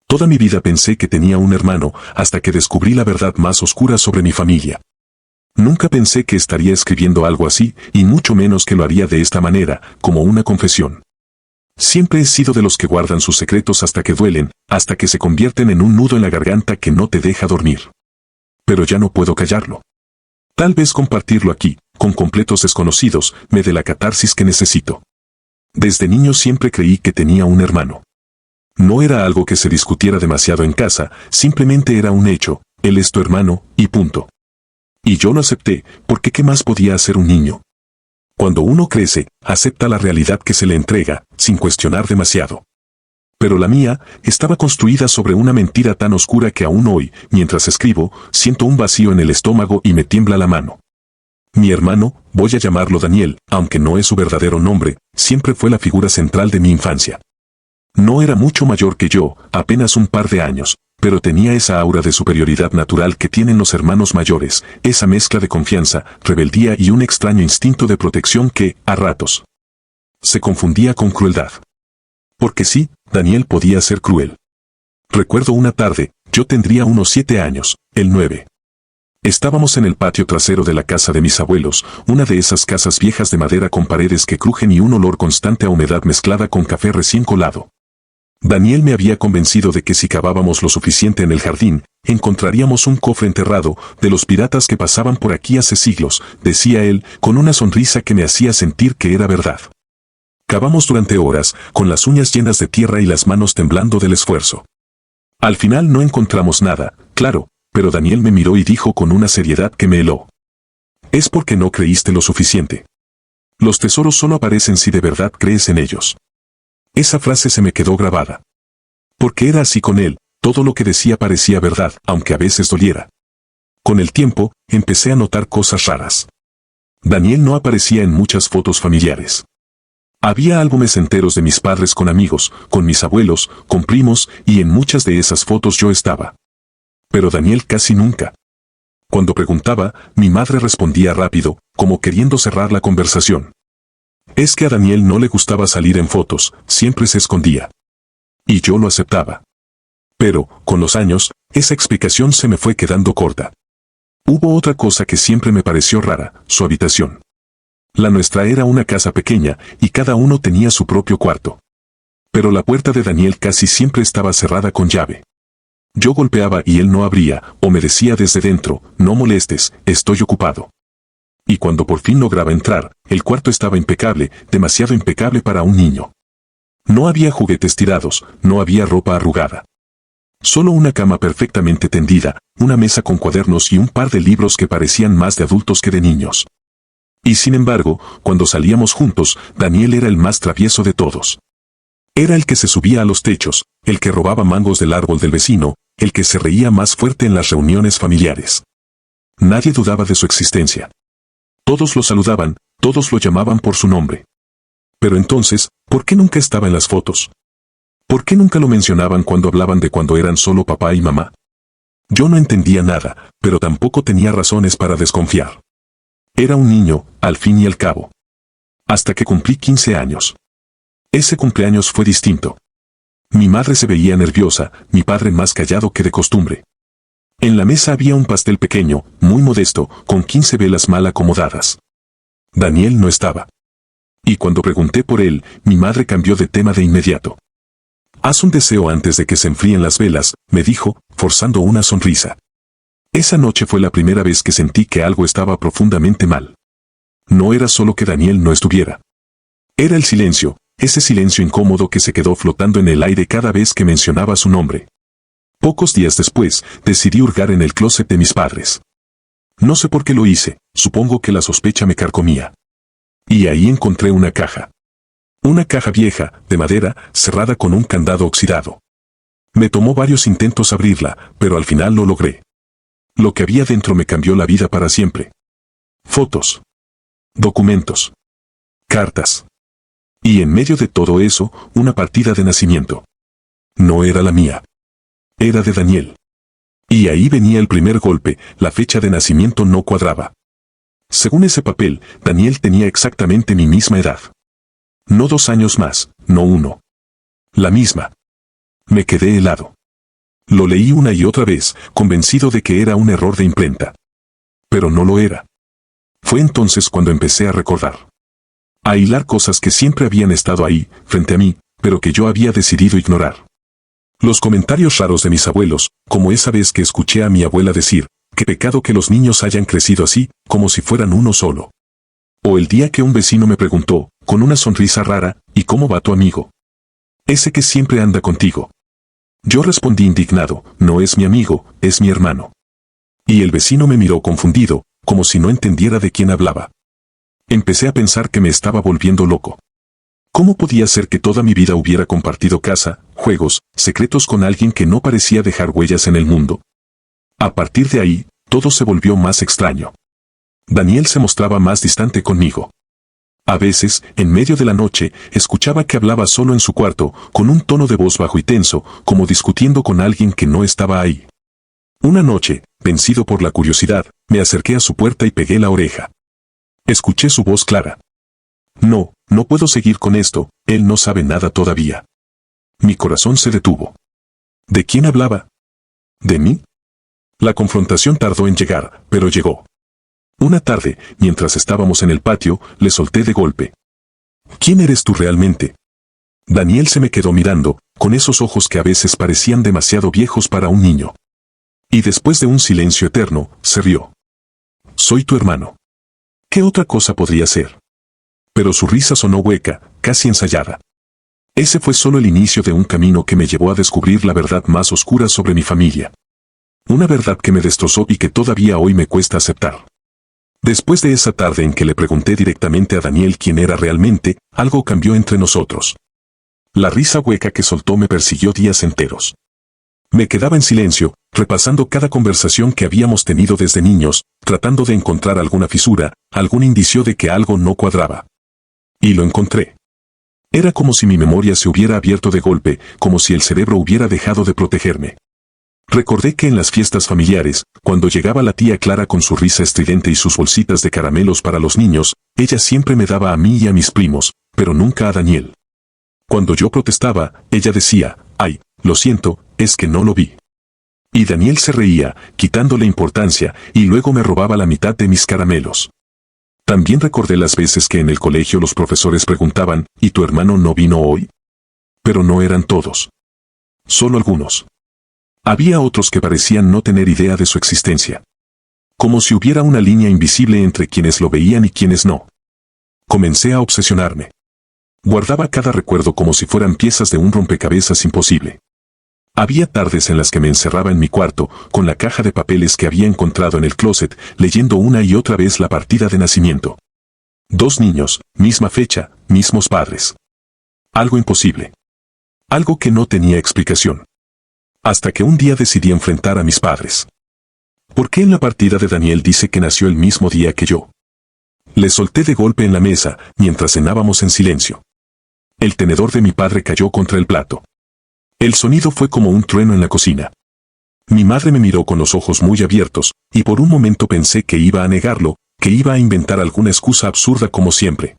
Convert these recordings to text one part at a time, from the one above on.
Toda mi vida pensé que tenía un hermano, hasta que descubrí la verdad más oscura sobre mi familia. Nunca pensé que estaría escribiendo algo así, y mucho menos que lo haría de esta manera, como una confesión. Siempre he sido de los que guardan sus secretos hasta que duelen, hasta que se convierten en un nudo en la garganta que no te deja dormir. Pero ya no puedo callarlo. Tal vez compartirlo aquí, con completos desconocidos, me dé la catarsis que necesito. Desde niño siempre creí que tenía un hermano. No era algo que se discutiera demasiado en casa, simplemente era un hecho, él es tu hermano, y punto. Y yo lo acepté, porque ¿qué más podía hacer un niño? Cuando uno crece, acepta la realidad que se le entrega, sin cuestionar demasiado. Pero la mía, estaba construida sobre una mentira tan oscura que aún hoy, mientras escribo, siento un vacío en el estómago y me tiembla la mano. Mi hermano, voy a llamarlo Daniel, aunque no es su verdadero nombre, siempre fue la figura central de mi infancia. No era mucho mayor que yo, apenas un par de años, pero tenía esa aura de superioridad natural que tienen los hermanos mayores, esa mezcla de confianza, rebeldía y un extraño instinto de protección que, a ratos, se confundía con crueldad. Porque sí, Daniel podía ser cruel. Recuerdo una tarde, yo tendría unos 7 años, él 9. Estábamos en el patio trasero de la casa de mis abuelos, una de esas casas viejas de madera con paredes que crujen y un olor constante a humedad mezclada con café recién colado. Daniel me había convencido de que si cavábamos lo suficiente en el jardín, encontraríamos un cofre enterrado, de los piratas que pasaban por aquí hace siglos, decía él, con una sonrisa que me hacía sentir que era verdad. Cavamos durante horas, con las uñas llenas de tierra y las manos temblando del esfuerzo. Al final no encontramos nada, claro, pero Daniel me miró y dijo con una seriedad que me heló. Es porque no creíste lo suficiente. Los tesoros solo aparecen si de verdad crees en ellos. Esa frase se me quedó grabada. Porque era así con él, todo lo que decía parecía verdad, aunque a veces doliera. Con el tiempo, empecé a notar cosas raras. Daniel no aparecía en muchas fotos familiares. Había álbumes enteros de mis padres con amigos, con mis abuelos, con primos, y en muchas de esas fotos yo estaba. Pero Daniel casi nunca. Cuando preguntaba, mi madre respondía rápido, como queriendo cerrar la conversación. Es que a Daniel no le gustaba salir en fotos, siempre se escondía. Y yo lo aceptaba. Pero, con los años, esa explicación se me fue quedando corta. Hubo otra cosa que siempre me pareció rara, su habitación. La nuestra era una casa pequeña, y cada uno tenía su propio cuarto. Pero la puerta de Daniel casi siempre estaba cerrada con llave. Yo golpeaba y él no abría, o me decía desde dentro, no molestes, estoy ocupado. Y cuando por fin lograba entrar, el cuarto estaba impecable, demasiado impecable para un niño. No había juguetes tirados, no había ropa arrugada. Solo una cama perfectamente tendida, una mesa con cuadernos y un par de libros que parecían más de adultos que de niños. Y sin embargo, cuando salíamos juntos, Daniel era el más travieso de todos. Era el que se subía a los techos, el que robaba mangos del árbol del vecino, el que se reía más fuerte en las reuniones familiares. Nadie dudaba de su existencia. Todos lo saludaban, todos lo llamaban por su nombre. Pero entonces, ¿por qué nunca estaba en las fotos? ¿Por qué nunca lo mencionaban cuando hablaban de cuando eran solo papá y mamá? Yo no entendía nada, pero tampoco tenía razones para desconfiar. Era un niño, al fin y al cabo. Hasta que cumplí 15 años. Ese cumpleaños fue distinto. Mi madre se veía nerviosa, mi padre más callado que de costumbre. En la mesa había un pastel pequeño, muy modesto, con 15 velas mal acomodadas. Daniel no estaba. Y cuando pregunté por él, mi madre cambió de tema de inmediato. Haz un deseo antes de que se enfríen las velas, me dijo, forzando una sonrisa. Esa noche fue la primera vez que sentí que algo estaba profundamente mal. No era solo que Daniel no estuviera. Era el silencio, ese silencio incómodo que se quedó flotando en el aire cada vez que mencionaba su nombre. Pocos días después, decidí hurgar en el closet de mis padres. No sé por qué lo hice, supongo que la sospecha me carcomía. Y ahí encontré una caja. Una caja vieja, de madera, cerrada con un candado oxidado. Me tomó varios intentos abrirla, pero al final lo logré. Lo que había dentro me cambió la vida para siempre. Fotos. Documentos. Cartas. Y en medio de todo eso, una partida de nacimiento. No era la mía. Era de Daniel. Y ahí venía el primer golpe, la fecha de nacimiento no cuadraba. Según ese papel, Daniel tenía exactamente mi misma edad. No 2 años más, no 1. La misma. Me quedé helado. Lo leí una y otra vez, convencido de que era un error de imprenta. Pero no lo era. Fue entonces cuando empecé a recordar. A hilar cosas que siempre habían estado ahí, frente a mí, pero que yo había decidido ignorar. Los comentarios raros de mis abuelos, como esa vez que escuché a mi abuela decir, qué pecado que los niños hayan crecido así, como si fueran uno solo. O el día que un vecino me preguntó, con una sonrisa rara, ¿y cómo va tu amigo? Ese que siempre anda contigo. Yo respondí indignado, no es mi amigo, es mi hermano. Y el vecino me miró confundido, como si no entendiera de quién hablaba. Empecé a pensar que me estaba volviendo loco. ¿Cómo podía ser que toda mi vida hubiera compartido casa, juegos, secretos con alguien que no parecía dejar huellas en el mundo? A partir de ahí, todo se volvió más extraño. Daniel se mostraba más distante conmigo. A veces, en medio de la noche, escuchaba que hablaba solo en su cuarto, con un tono de voz bajo y tenso, como discutiendo con alguien que no estaba ahí. Una noche, vencido por la curiosidad, me acerqué a su puerta y pegué la oreja. Escuché su voz clara. No, no puedo seguir con esto, él no sabe nada todavía. Mi corazón se detuvo. ¿De quién hablaba? ¿De mí? La confrontación tardó en llegar, pero llegó. Una tarde, mientras estábamos en el patio, le solté de golpe. ¿Quién eres tú realmente? Daniel se me quedó mirando, con esos ojos que a veces parecían demasiado viejos para un niño. Y después de un silencio eterno, se rió. Soy tu hermano. ¿Qué otra cosa podría ser? Pero su risa sonó hueca, casi ensayada. Ese fue solo el inicio de un camino que me llevó a descubrir la verdad más oscura sobre mi familia. Una verdad que me destrozó y que todavía hoy me cuesta aceptar. Después de esa tarde en que le pregunté directamente a Daniel quién era realmente, algo cambió entre nosotros. La risa hueca que soltó me persiguió días enteros. Me quedaba en silencio, repasando cada conversación que habíamos tenido desde niños, tratando de encontrar alguna fisura, algún indicio de que algo no cuadraba. Y lo encontré. Era como si mi memoria se hubiera abierto de golpe, como si el cerebro hubiera dejado de protegerme. Recordé que en las fiestas familiares, cuando llegaba la tía Clara con su risa estridente y sus bolsitas de caramelos para los niños, ella siempre me daba a mí y a mis primos, pero nunca a Daniel. Cuando yo protestaba, ella decía, ay, lo siento, es que no lo vi. Y Daniel se reía, quitándole importancia, y luego me robaba la mitad de mis caramelos. También recordé las veces que en el colegio los profesores preguntaban, ¿y tu hermano no vino hoy? Pero no eran todos. Solo algunos. Había otros que parecían no tener idea de su existencia. Como si hubiera una línea invisible entre quienes lo veían y quienes no. Comencé a obsesionarme. Guardaba cada recuerdo como si fueran piezas de un rompecabezas imposible. Había tardes en las que me encerraba en mi cuarto, con la caja de papeles que había encontrado en el closet, leyendo una y otra vez la partida de nacimiento. 2 niños, misma fecha, mismos padres. Algo imposible. Algo que no tenía explicación. Hasta que un día decidí enfrentar a mis padres. ¿Por qué en la partida de Daniel dice que nació el mismo día que yo? Le solté de golpe en la mesa, mientras cenábamos en silencio. El tenedor de mi padre cayó contra el plato. El sonido fue como un trueno en la cocina. Mi madre me miró con los ojos muy abiertos, y por un momento pensé que iba a negarlo, que iba a inventar alguna excusa absurda como siempre.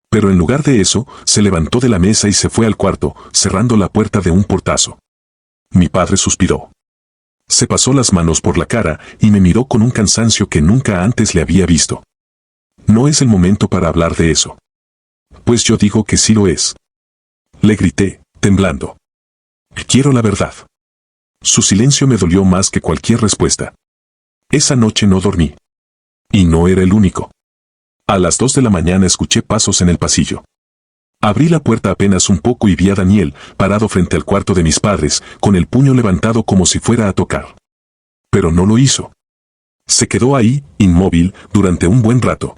Pero en lugar de eso, se levantó de la mesa y se fue al cuarto, cerrando la puerta de un portazo. Mi padre suspiró. Se pasó las manos por la cara y me miró con un cansancio que nunca antes le había visto. No es el momento para hablar de eso. Pues yo digo que sí lo es. Le grité, temblando. Quiero la verdad. Su silencio me dolió más que cualquier respuesta. Esa noche no dormí. Y no era el único. A las 2 de la mañana escuché pasos en el pasillo. Abrí la puerta apenas un poco y vi a Daniel, parado frente al cuarto de mis padres, con el puño levantado como si fuera a tocar. Pero no lo hizo. Se quedó ahí, inmóvil, durante un buen rato.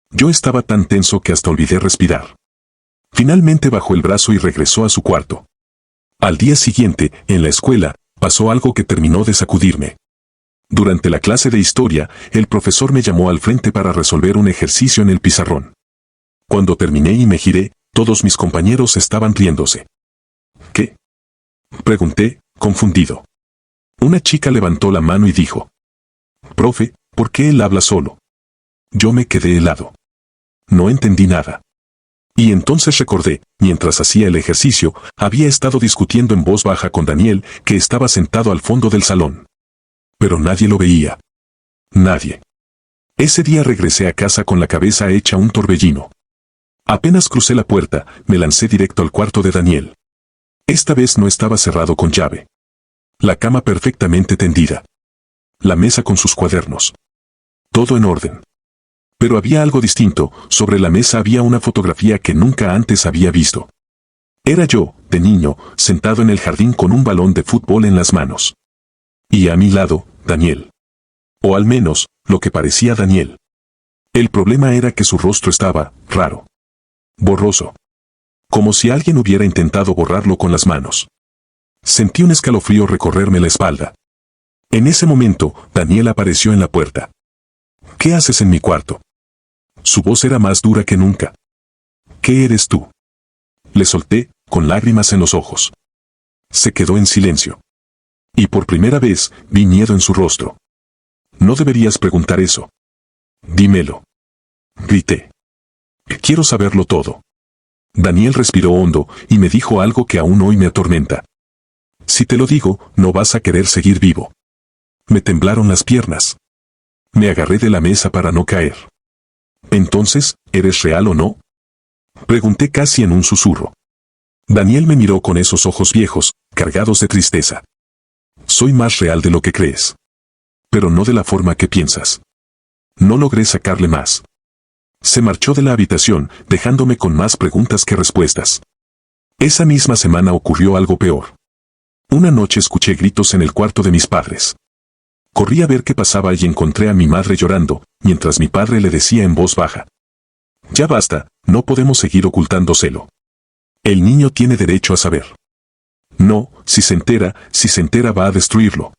Yo estaba tan tenso que hasta olvidé respirar. Finalmente bajó el brazo y regresó a su cuarto. Al día siguiente, en la escuela, pasó algo que terminó de sacudirme. Durante la clase de historia, el profesor me llamó al frente para resolver un ejercicio en el pizarrón. Cuando terminé y me giré, todos mis compañeros estaban riéndose. ¿Qué? Pregunté, confundido. Una chica levantó la mano y dijo: Profe, ¿por qué él habla solo? Yo me quedé helado. No entendí nada. Y entonces recordé, mientras hacía el ejercicio, había estado discutiendo en voz baja con Daniel, que estaba sentado al fondo del salón. Pero nadie lo veía. Nadie. Ese día regresé a casa con la cabeza hecha un torbellino. Apenas crucé la puerta, me lancé directo al cuarto de Daniel. Esta vez no estaba cerrado con llave. La cama perfectamente tendida. La mesa con sus cuadernos. Todo en orden. Pero había algo distinto, sobre la mesa había una fotografía que nunca antes había visto. Era yo, de niño, sentado en el jardín con un balón de fútbol en las manos. Y a mi lado, Daniel. O al menos, lo que parecía Daniel. El problema era que su rostro estaba, raro. Borroso. Como si alguien hubiera intentado borrarlo con las manos. Sentí un escalofrío recorrerme la espalda. En ese momento, Daniel apareció en la puerta. ¿Qué haces en mi cuarto? Su voz era más dura que nunca. ¿Qué eres tú? Le solté, con lágrimas en los ojos. Se quedó en silencio. Y por primera vez, vi miedo en su rostro. No deberías preguntar eso. Dímelo. Grité. Quiero saberlo todo. Daniel respiró hondo, y me dijo algo que aún hoy me atormenta. Si te lo digo, no vas a querer seguir vivo. Me temblaron las piernas. Me agarré de la mesa para no caer. Entonces, ¿eres real o no? Pregunté casi en un susurro. Daniel me miró con esos ojos viejos, cargados de tristeza. Soy más real de lo que crees. Pero no de la forma que piensas. No logré sacarle más. Se marchó de la habitación, dejándome con más preguntas que respuestas. Esa misma semana ocurrió algo peor. Una noche escuché gritos en el cuarto de mis padres. Corrí a ver qué pasaba y encontré a mi madre llorando, mientras mi padre le decía en voz baja. Ya basta, no podemos seguir ocultándoselo. El niño tiene derecho a saber. No, si se entera va a destruirlo.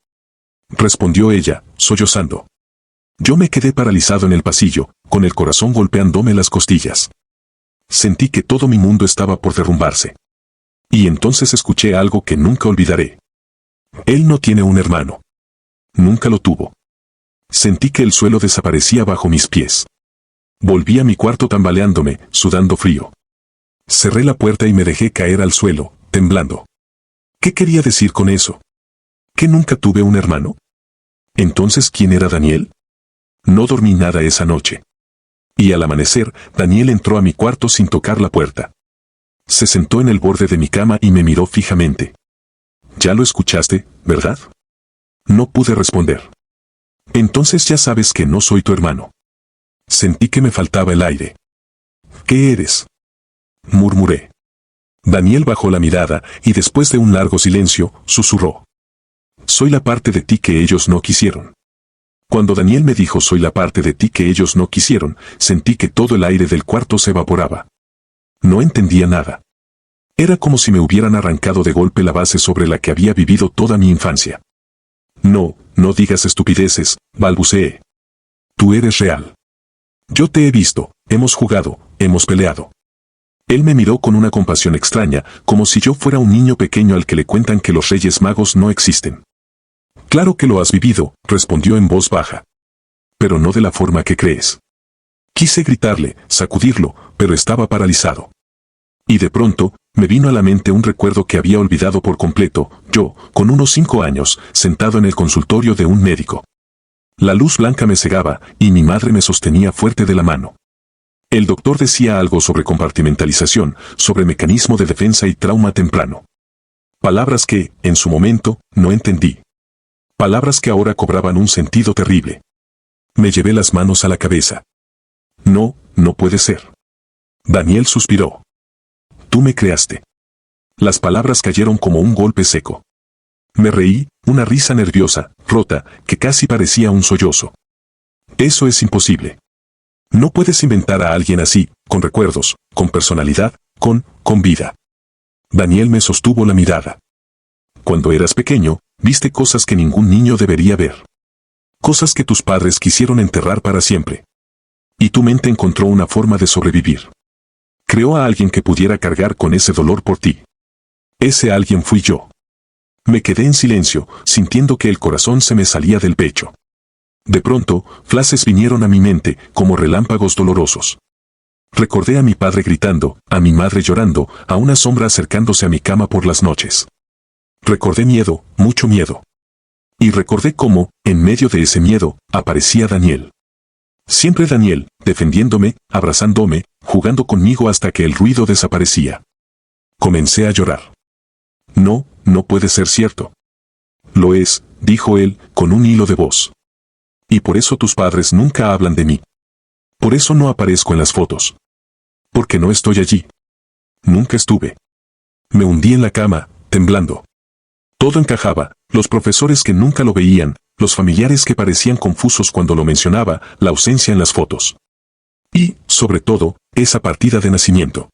Respondió ella, sollozando. Yo me quedé paralizado en el pasillo, con el corazón golpeándome las costillas. Sentí que todo mi mundo estaba por derrumbarse. Y entonces escuché algo que nunca olvidaré. Él no tiene un hermano. Nunca lo tuvo. Sentí que el suelo desaparecía bajo mis pies. Volví a mi cuarto tambaleándome, sudando frío. Cerré la puerta y me dejé caer al suelo, temblando. ¿Qué quería decir con eso? ¿Que nunca tuve un hermano? Entonces, ¿quién era Daniel? No dormí nada esa noche. Y al amanecer, Daniel entró a mi cuarto sin tocar la puerta. Se sentó en el borde de mi cama y me miró fijamente. ¿Ya lo escuchaste, verdad? No pude responder. Entonces ya sabes que no soy tu hermano. Sentí que me faltaba el aire. ¿Qué eres? Murmuré. Daniel bajó la mirada y después de un largo silencio, susurró. Soy la parte de ti que ellos no quisieron. Cuando Daniel me dijo soy la parte de ti que ellos no quisieron, sentí que todo el aire del cuarto se evaporaba. No entendía nada. Era como si me hubieran arrancado de golpe la base sobre la que había vivido toda mi infancia. No, no digas estupideces, balbuceé. Tú eres real. Yo te he visto, hemos jugado, hemos peleado. Él me miró con una compasión extraña, como si yo fuera un niño pequeño al que le cuentan que los Reyes Magos no existen. Claro que lo has vivido, respondió en voz baja. Pero no de la forma que crees. Quise gritarle, sacudirlo, pero estaba paralizado. Y de pronto, me vino a la mente un recuerdo que había olvidado por completo, yo, con unos 5 años, sentado en el consultorio de un médico. La luz blanca me cegaba, y mi madre me sostenía fuerte de la mano. El doctor decía algo sobre compartimentalización, sobre mecanismo de defensa y trauma temprano. Palabras que, en su momento, no entendí. Palabras que ahora cobraban un sentido terrible. Me llevé las manos a la cabeza. No, no puede ser. Daniel suspiró. Tú me creaste. Las palabras cayeron como un golpe seco. Me reí, una risa nerviosa, rota, que casi parecía un sollozo. Eso es imposible. No puedes inventar a alguien así, con recuerdos, con personalidad, con vida. Daniel me sostuvo la mirada. Cuando eras pequeño, viste cosas que ningún niño debería ver. Cosas que tus padres quisieron enterrar para siempre. Y tu mente encontró una forma de sobrevivir. Creó a alguien que pudiera cargar con ese dolor por ti. Ese alguien fui yo. Me quedé en silencio, sintiendo que el corazón se me salía del pecho. De pronto, flashes vinieron a mi mente, como relámpagos dolorosos. Recordé a mi padre gritando, a mi madre llorando, a una sombra acercándose a mi cama por las noches. Recordé miedo, mucho miedo. Y recordé cómo, en medio de ese miedo, aparecía Daniel. Siempre Daniel, defendiéndome, abrazándome, jugando conmigo hasta que el ruido desaparecía. Comencé a llorar. No, no puede ser cierto. Lo es, dijo él, con un hilo de voz. Y por eso tus padres nunca hablan de mí. Por eso no aparezco en las fotos. Porque no estoy allí. Nunca estuve. Me hundí en la cama, temblando. Todo encajaba, los profesores que nunca lo veían, los familiares que parecían confusos cuando lo mencionaba, la ausencia en las fotos. Y, sobre todo, esa partida de nacimiento.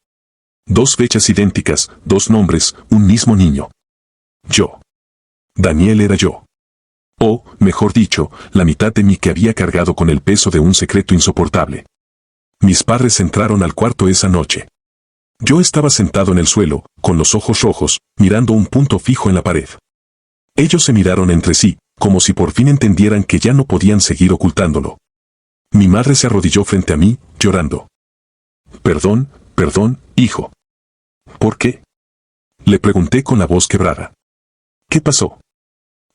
2 fechas idénticas, 2 nombres, un mismo niño. Yo. Daniel era yo. O, mejor dicho, la mitad de mí que había cargado con el peso de un secreto insoportable. Mis padres entraron al cuarto esa noche. Yo estaba sentado en el suelo, con los ojos rojos, mirando un punto fijo en la pared. Ellos se miraron entre sí, como si por fin entendieran que ya no podían seguir ocultándolo. Mi madre se arrodilló frente a mí, llorando. Perdón, perdón, hijo. ¿Por qué? Le pregunté con la voz quebrada. ¿Qué pasó?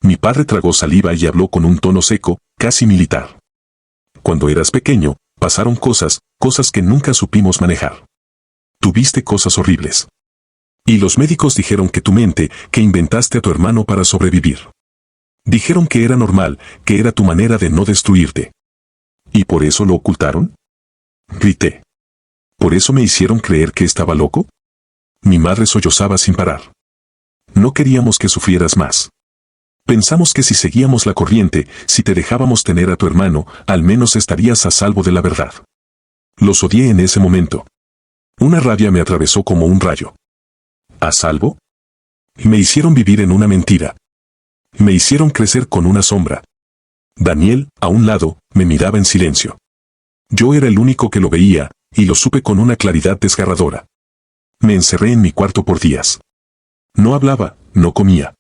Mi padre tragó saliva y habló con un tono seco, casi militar. Cuando eras pequeño, pasaron cosas que nunca supimos manejar. Tuviste cosas horribles. Y los médicos dijeron que tu mente, que inventaste a tu hermano para sobrevivir. Dijeron que era normal, que era tu manera de no destruirte. ¿Y por eso lo ocultaron? Grité. ¿Por eso me hicieron creer que estaba loco? Mi madre sollozaba sin parar. No queríamos que sufrieras más. Pensamos que si seguíamos la corriente, si te dejábamos tener a tu hermano, al menos estarías a salvo de la verdad. Los odié en ese momento. Una rabia me atravesó como un rayo. ¿A salvo? Me hicieron vivir en una mentira. Me hicieron crecer con una sombra. Daniel, a un lado, me miraba en silencio. Yo era el único que lo veía, y lo supe con una claridad desgarradora. Me encerré en mi cuarto por días. No hablaba, no comía.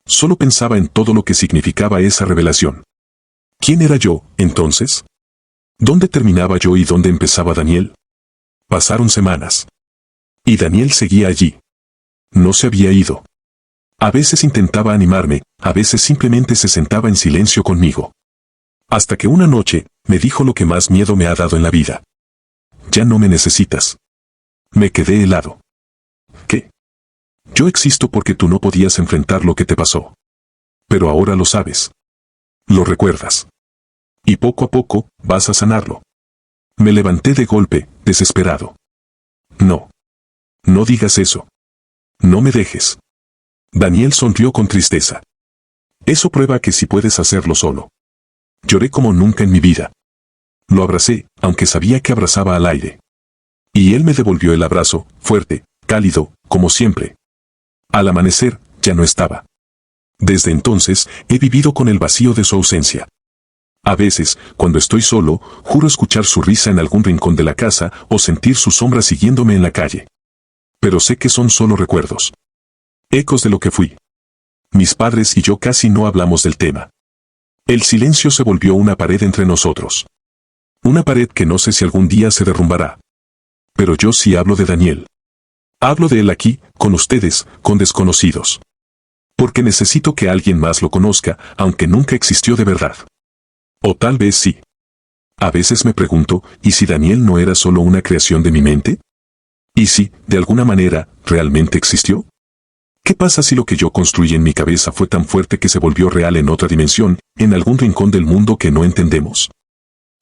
Solo pensaba en todo lo que significaba esa revelación. ¿Quién era yo, entonces? ¿Dónde terminaba yo y dónde empezaba Daniel? Pasaron semanas. Y Daniel seguía allí. No se había ido. A veces intentaba animarme, a veces simplemente se sentaba en silencio conmigo. Hasta que una noche, me dijo lo que más miedo me ha dado en la vida. Ya no me necesitas. Me quedé helado. ¿Qué? Yo existo porque tú no podías enfrentar lo que te pasó. Pero ahora lo sabes. Lo recuerdas. Y poco a poco, vas a sanarlo. Me levanté de golpe, desesperado. No. No digas eso. No me dejes. Daniel sonrió con tristeza. Eso prueba que sí puedes hacerlo solo. Lloré como nunca en mi vida. Lo abracé, aunque sabía que abrazaba al aire. Y él me devolvió el abrazo, fuerte, cálido, como siempre. Al amanecer, ya no estaba. Desde entonces, he vivido con el vacío de su ausencia. A veces, cuando estoy solo, juro escuchar su risa en algún rincón de la casa o sentir su sombra siguiéndome en la calle. Pero sé que son solo recuerdos. Ecos de lo que fui. Mis padres y yo casi no hablamos del tema. El silencio se volvió una pared entre nosotros. Una pared que no sé si algún día se derrumbará. Pero yo sí hablo de Daniel. Hablo de él aquí, con ustedes, con desconocidos. Porque necesito que alguien más lo conozca, aunque nunca existió de verdad. O tal vez sí. A veces me pregunto, ¿y si Daniel no era solo una creación de mi mente? ¿Y si, de alguna manera, realmente existió? ¿Qué pasa si lo que yo construí en mi cabeza fue tan fuerte que se volvió real en otra dimensión, en algún rincón del mundo que no entendemos?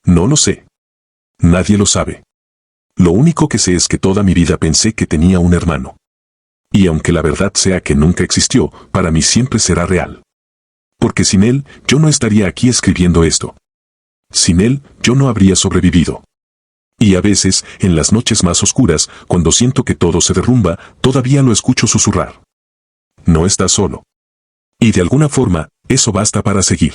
No lo sé. Nadie lo sabe. Lo único que sé es que toda mi vida pensé que tenía un hermano. Y aunque la verdad sea que nunca existió, para mí siempre será real. Porque sin él, yo no estaría aquí escribiendo esto. Sin él, yo no habría sobrevivido. Y a veces, en las noches más oscuras, cuando siento que todo se derrumba, todavía lo escucho susurrar. No estás solo. Y de alguna forma, eso basta para seguir.